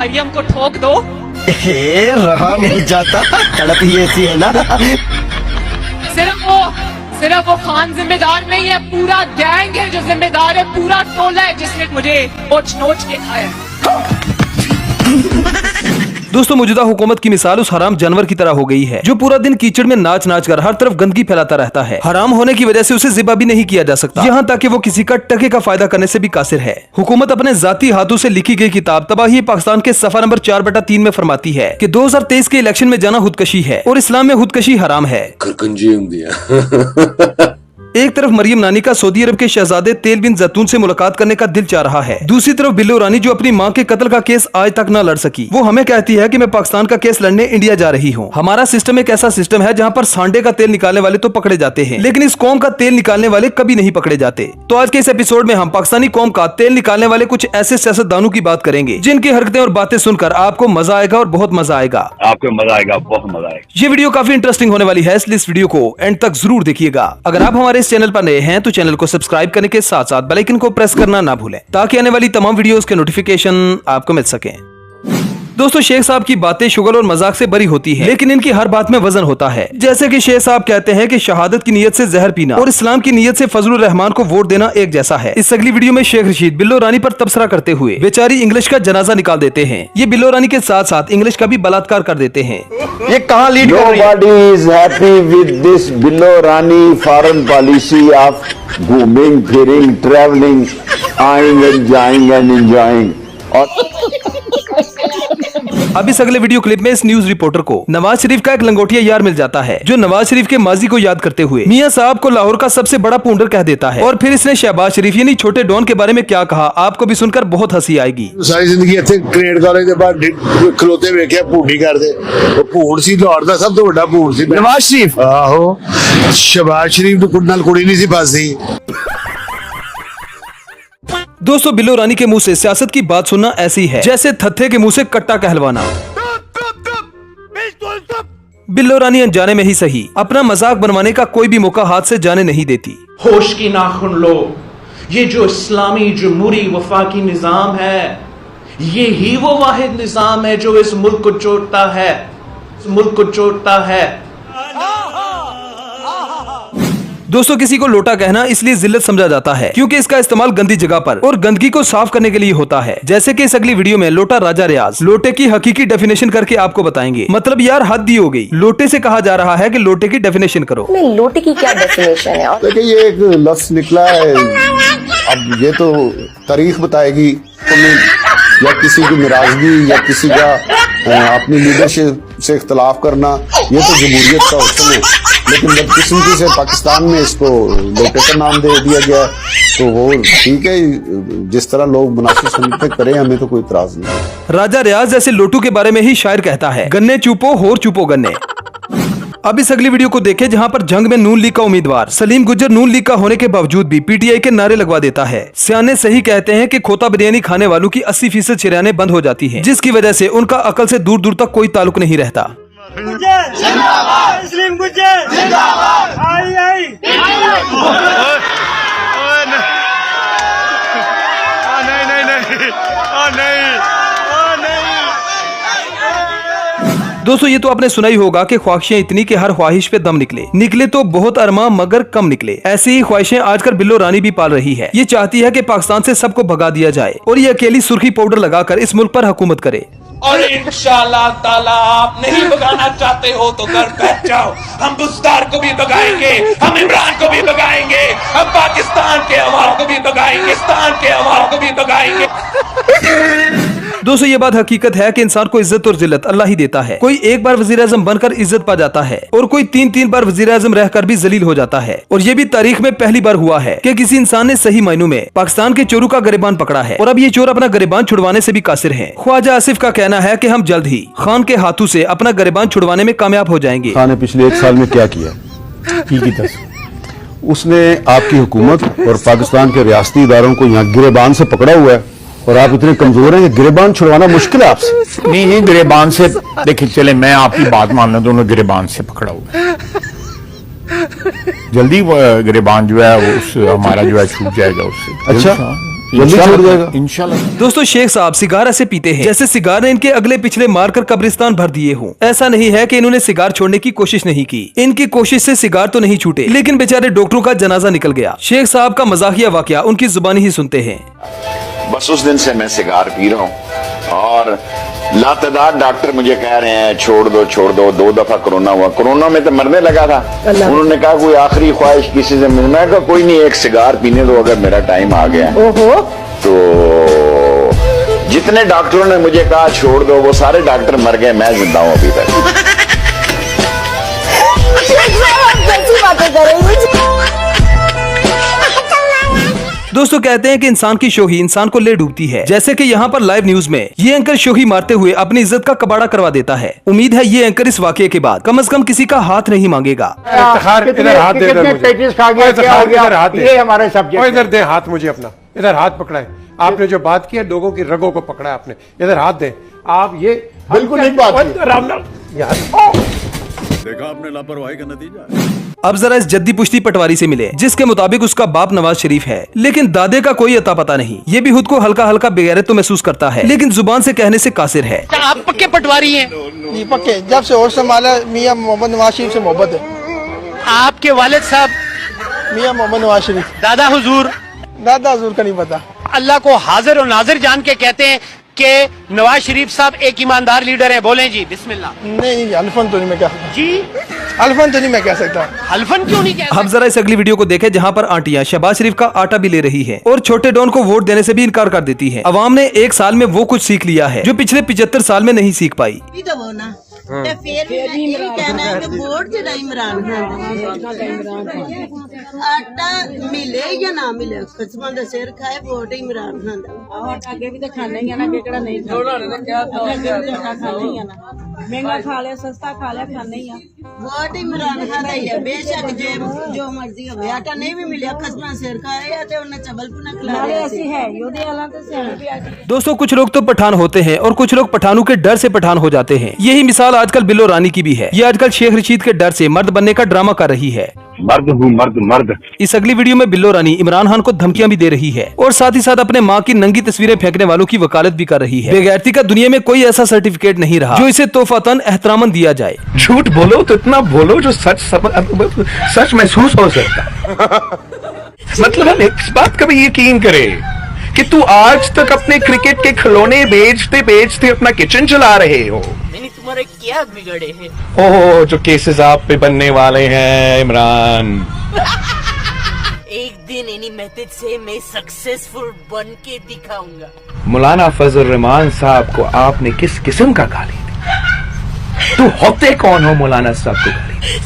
मरियम को ठोक दो। रहा नहीं जाता, तड़प ही ऐसी है ना। सिर्फ वो खान जिम्मेदार नहीं है, पूरा गैंग है जो जिम्मेदार है, पूरा टोला है जिसने मुझे नोच के खाया। दोस्तों, मौजूदा हुकूमत की मिसाल उस हराम जानवर की तरह हो गई है जो पूरा दिन कीचड़ में नाच नाच कर हर तरफ गंदगी फैलाता रहता है। हराम होने की वजह से उसे ज़िबा भी नहीं किया जा सकता, यहाँ तक कि वो किसी का टके का फायदा करने से भी कासिर है। हुकूमत अपने जाती हाथों से लिखी गई किताब तबाही पाकिस्तान के सफा नंबर 4/3 में फरमाती है कि 2023 के इलेक्शन में जाना खुदकशी है और इस्लाम में खुदकशी हराम है। एक तरफ मरियम नानी का सऊदी अरब के शहजादे तेल बिन जैतून से मुलाकात करने का दिल चाह रहा है, दूसरी तरफ बिल्लो रानी जो अपनी मां के कत्ल का केस आज तक न लड़ सकी, वो हमें कहती है कि मैं पाकिस्तान का केस लड़ने इंडिया जा रही हूँ। हमारा सिस्टम एक ऐसा सिस्टम है जहाँ पर सांडे का तेल निकालने वाले तो पकड़े जाते हैं, लेकिन इस कौम का तेल निकालने वाले कभी नहीं पकड़े जाते। तो आज के इस एपिसोड में हम पाकिस्तानी कौम का तेल निकालने वाले कुछ ऐसे सियासतदानों की बात करेंगे जिनकी हरकतें और बातें सुनकर आपको मजा आएगा और बहुत मजा आएगा। आपको मजा आएगा, बहुत मजा आएगा। ये वीडियो काफी इंटरेस्टिंग होने वाली है, इसलिए इस वीडियो को एंड तक जरूर देखिएगा। अगर आप हमारे इस चैनल पर नए हैं तो चैनल को सब्सक्राइब करने के साथ साथ बेल आइकन को प्रेस करना ना भूलें ताकि आने वाली तमाम वीडियोस के नोटिफिकेशन आपको मिल सकें। दोस्तों, शेख साहब की बातें शुगल और मजाक से बरी होती है, लेकिन इनकी हर बात में वजन होता है। जैसे कि शेख साहब कहते हैं कि शहादत की नीयत से जहर पीना और इस्लाम की नीयत से फजलुर रहमान को वोट देना एक जैसा है। इस अगली वीडियो में शेख रशीद बिल्लो रानी पर तबसरा करते हुए बेचारी इंग्लिश का जनाजा निकाल देते हैं। ये बिल्लो रानी के साथ साथ इंग्लिश का भी बलात्कार कर देते हैं। ये कहाँ लीड कर रही है? Nobody is happy with this Billo Rani foreign policy of घूमिंग फिरिंग ट्रैवलिंग आइंग एंड जाइंग एंड एंजॉयिंग। अब इस अगले वीडियो क्लिप में इस न्यूज रिपोर्टर को नवाज शरीफ का एक लंगोटिया यार मिल जाता है जो नवाज शरीफ के माजी को याद करते हुए मियां साहब को लाहौर का सबसे बड़ा पूंडर कह देता है। और फिर इसने शहबाज शरीफ यानी छोटे डॉन के बारे में क्या कहा, आपको भी सुनकर बहुत हंसी आएगी। सारी जिंदगी ਇੱਥੇ ਕ੍ਰੇਡ ਕਾਲਜ ਦੇ ਬਾਹਰ ਖਲੋਤੇ ਵੇਖਿਆ ਭੂੰਡੀ ਕਰਦੇ, ਉਹ ਭੂੰਡ ਸੀ ਲਾਹੌਰ ਦਾ ਸਭ ਤੋਂ ਵੱਡਾ ਭੂੰਡ ਸੀ नवाज शरीफ। ਆਹੋ, ਸ਼ਹਬਾਜ਼ ਸ਼ਰੀਫ ਨੂੰ ਨਾਲ ਕੁੜੀ ਨਹੀਂ ਸੀ ਫਸਦੀ। दोस्तों, बिल्लो रानी के मुंह से सियासत की बात सुनना ऐसी है जैसे थत्थे के मुंह से कट्टा कहलवाना। बिल्लो रानी अनजाने में ही सही अपना मजाक बनवाने का कोई भी मौका हाथ से जाने नहीं देती। होश की नाखुन लो, ये जो इस्लामी जमहूरी वफाकी निजाम है, ये ही वो वाहिद निजाम है जो इस मुल्क को चोटता है, इस मुल्क को चोटता है। दोस्तों, किसी को लोटा कहना इसलिए जिल्लत समझा जाता है क्योंकि इसका इस्तेमाल गंदी जगह पर और गंदगी को साफ करने के लिए होता है। जैसे कि इस अगली वीडियो में लोटा राजा रियाज लोटे की हकीकी डेफिनेशन करके आपको बताएंगे। मतलब यार हद ही हो गई, लोटे से कहा जा रहा है कि लोटे की डेफिनेशन करो। लोटे की क्या डेफिनेशन है? देखिए, ये एक लफ्ज निकला है, अब ये तो तारीख बताएगी तुम्हें, या किसी की नाराजगी या किसी का अपनी लीडरशिप से इख्तलाफ करना, ये तो जमहूरियत का हुस्न है। लेकिन बदकिस्मती से पाकिस्तान में इसको लोटे का नाम दे दिया गया, तो वो ठीक है, जिस तरह लोग मुनासिब समझते करें, हमें तो कोई इतराज नहीं। राजा रियाज जैसे लोटू के बारे में ही शायर कहता है, गन्ने चुपो होर चुपो गन्ने। अब इस अगली वीडियो को देखें जहां पर जंग में नून लीग का उम्मीदवार सलीम गुज्जर नून लीग का होने के बावजूद भी पीटीआई के नारे लगवा देता है। सियाने सही कहते हैं कि खोता बिरयानी खाने वालों की 80% चिराने बंद हो जाती हैं, जिसकी वजह से उनका अकल से दूर दूर तक कोई ताल्लुक नहीं रहता। सलीम गुज्जर जिंदाबाद, आई आई दोस्तों, ये तो आपने सुना ही होगा कि ख्वाहिशें इतनी कि हर ख्वाहिश पे दम निकले तो बहुत अरमा मगर कम निकले। ऐसी ही ख्वाहिशें आजकल बिल्लो रानी भी पाल रही है। ये चाहती है कि पाकिस्तान से सबको भगा दिया जाए और ये अकेली सुर्खी पाउडर लगाकर इस मुल्क पर हुकूमत करे। और इंशाअल्लाह ताला आप नहीं भगाना चाहते हो तो घर बैठ जाओ, हम बुज़दार को भी भगाएंगे, हम इमरान को भी भगाएंगे, हम पाकिस्तान के अवाम को भी भगाएंगे, पाकिस्तान के अवाम को भी भगाएंगे। दोस्तों, ये बात हकीकत है कि इंसान को इज्जत और जिल्लत अल्लाह ही देता है। कोई एक बार वजीर आजम बनकर इज्जत पा जाता है और कोई तीन बार वजीर आजम रहकर भी जलील हो जाता है। और ये भी तारीख में पहली बार हुआ है कि किसी इंसान ने सही मायनों में पाकिस्तान के चोरों का गिरबान पकड़ा है और अब ये चोर अपना गिरबान छुड़वाने से भी कासिर है। ख्वाजा आसिफ का कहना है कि हम जल्द ही खान के हाथों से अपना गिरबान छुड़वाने में कामयाब हो जाएंगे। खान ने पिछले 1 साल में क्या किया? उसने आपकी हुकूमत और पाकिस्तान के रियासती इदारों को यहाँ गिरबान से पकड़ा हुआ है और आप इतने कमजोर हैं कि गिरबान छुड़वाना मुश्किल है आपसे। नहीं, गिरबान से देखिए, चले मैं आपकी बात मान लूं, दोनों गिरबान से पकड़ा हुआ है, जल्दी गिरबान जो है वो हमारा जो है छूट जाएगा उससे। अच्छा, जल्दी छूट जाएगा इंशाल्लाह। दोस्तों शेख साहब सिगार ऐसे पीते हैं जैसे सिगार ने इनके अगले पिछले मारकर कब्रिस्तान भर दिए हों। ऐसा नहीं है कि इन्होंने सिगार छोड़ने की कोशिश नहीं की, इनकी कोशिश से सिगार तो नहीं छूटे, लेकिन बेचारे डॉक्टरों का जनाजा निकल गया। शेख साहब का मजाकिया वाकया उनकी जुबानी ही सुनते हैं। बस उस दिन से मैं सिगार पी रहा हूँ और लातदार डॉक्टर मुझे कह रहे हैं छोड़ दो। 2 दफा कोरोना हुआ, कोरोना में तो मरने लगा था। उन्होंने कहा कोई आखिरी ख्वाहिश किसी से मिलना है, कहा कोई नहीं, एक सिगार पीने दो अगर मेरा टाइम आ गया। तो जितने डॉक्टरों ने मुझे कहा छोड़ दो वो सारे डॉक्टर मर गए, मैं जिंदा हूँ अभी तक। दोस्तों कहते हैं कि इंसान की शोही इंसान को ले डूबती है, जैसे कि यहाँ पर लाइव न्यूज में ये एंकर शोही मारते हुए अपनी इज्जत का कबाड़ा करवा देता है। उम्मीद है ये एंकर इस वाकये के बाद कम से कम किसी का हाथ नहीं मांगेगा। इधर हाथ दे, हमारे सब्जेक्ट, इधर दे हाथ मुझे अपना, इधर हाथ पकड़ा है आपने, जो बात की है लोगों की रगों को पकड़ा है आपने, इधर हाथ दे आप। ये बिल्कुल नहीं बात देखा आपने लापरवाही का नतीजा। अब जरा इस जद्दी पुश्ती पटवारी से मिले जिसके मुताबिक उसका बाप नवाज शरीफ है, लेकिन दादे का कोई अता पता नहीं। ये भी खुद को हल्का हल्का बेगैरत तो महसूस करता है, लेकिन जुबान से कहने से कासिर है। आप पक्के पटवारी हैं? जी पक्के, जब से और संभाला मियां मोहम्मद नवाज शरीफ से मोहब्बत है। आपके वालिद साहब मियां मोहम्मद नवाज शरीफ। दादा हुजूर का नहीं पता। अल्लाह को हाजिर और नाजिर जान के कहते हैं कि नवाज शरीफ साहब एक ईमानदार लीडर हैं। बोलें जी बिस्मिल्लाह। नहीं अल्फन तो नहीं मैं कह सकता जी, अल्फन तो नहीं मैं कह सकता। हल्फन क्यों नहीं कह अब जरा इस अगली वीडियो को देखें जहां पर आंटियां शहबाज शरीफ का आटा भी ले रही हैं और छोटे डॉन को वोट देने से भी इनकार कर देती हैं। अवाम ने 1 साल में वो कुछ सीख लिया है जो पिछले 75 साल में नहीं सीख पाई। ਤੇ ਫਿਰ ਵੀ ਮੈਂ ਇਹ ਵੀ ਕਹਿਣਾ ਹੈ ਕਿ ਵੋਟ ਜਿਹੜਾ ਇਮਰਾਨ ਆਟਾ ਮਿਲੇ ਜਾਂ ਨਾ ਮਿਲੇ ਖਸਮਾਂ ਦਾ ਸਿਰ ਖਾਏ ਵੋਟ ਇਮਰਾਨ ਖਾਨ ਦਾ ਅੱਗੇ ਵੀ ਤਾਂ ਖਾਣਾ ਹੀ ਆ ਨਾ ਕਿਹੜਾ ਨਹੀਂ ਥੋੜਾ ਨੇ ਕਿਹਾ ਖਾਣਾ ਹੀ ਆ ਨਾ ਮਹਿੰਗਾ ਖਾ ਲਿਆ ਸਸਤਾ ਖਾ ਲਿਆ ਖਾਣਾ ਹੀ ਆ ਵੋਟ ਇਮਰਾਨ ਖਾਨ ਦਾ ਹੀ ਹੈ ਬੇਸ਼ੱਕ ਜੇ ਜੋ ਮਰਜ਼ੀ ਹੋਵੇ ਆਟਾ ਨਹੀਂ ਵੀ ਮਿਲਿਆ ਖਸਮਾਂ ਸਿਰ ਖਾਏ ਆ ਤੇ ਉਹਨੇ चबलपुना खिलाया ਅਸੀਂ ਹੈ ਉਹਦੇ ਵਾਲਾ ਤੇ ਸਿਆਣੇ ਵੀ ਆ। दोस्तों कुछ लोग तो पठान होते हैं और कुछ लोग पठानों के डर से पठान हो जाते हैं। यही मिसाल आजकल बिल्लो रानी की भी है। ये आजकल शेख रशीद के डर से मर्द बनने का ड्रामा कर रही है। मर्द हूँ मर्द। इस अगली वीडियो में बिल्लो रानी इमरान खान को धमकियां भी दे रही है और साथ ही साथ अपने माँ की नंगी तस्वीरें फेंकने वालों की वकालत भी कर रही है। बेगैरती का दुनिया में कोई ऐसा सर्टिफिकेट नहीं रहा जो इसे तोहफातन एहतरामन दिया जाए। झूठ बोलो तो इतना बोलो जो सच महसूस हो सकता। मतलब हम इस बात का भी यकीन करे कि तू आज तक अपने क्रिकेट के खिलौने बेचते अपना किचन चला रहे हो। मैंने तुम्हारे क्या बिगड़े हैं? ओह जो केसेस आप पे बनने वाले हैं इमरान। एक दिन इन्हीं मेथड से मैं सक्सेसफुल बन के दिखाऊंगा। मौलाना फजल रहमान साहब को आपने किस किस्म का गाली दी? तू होते कौन हो मौलाना साहब को गाली?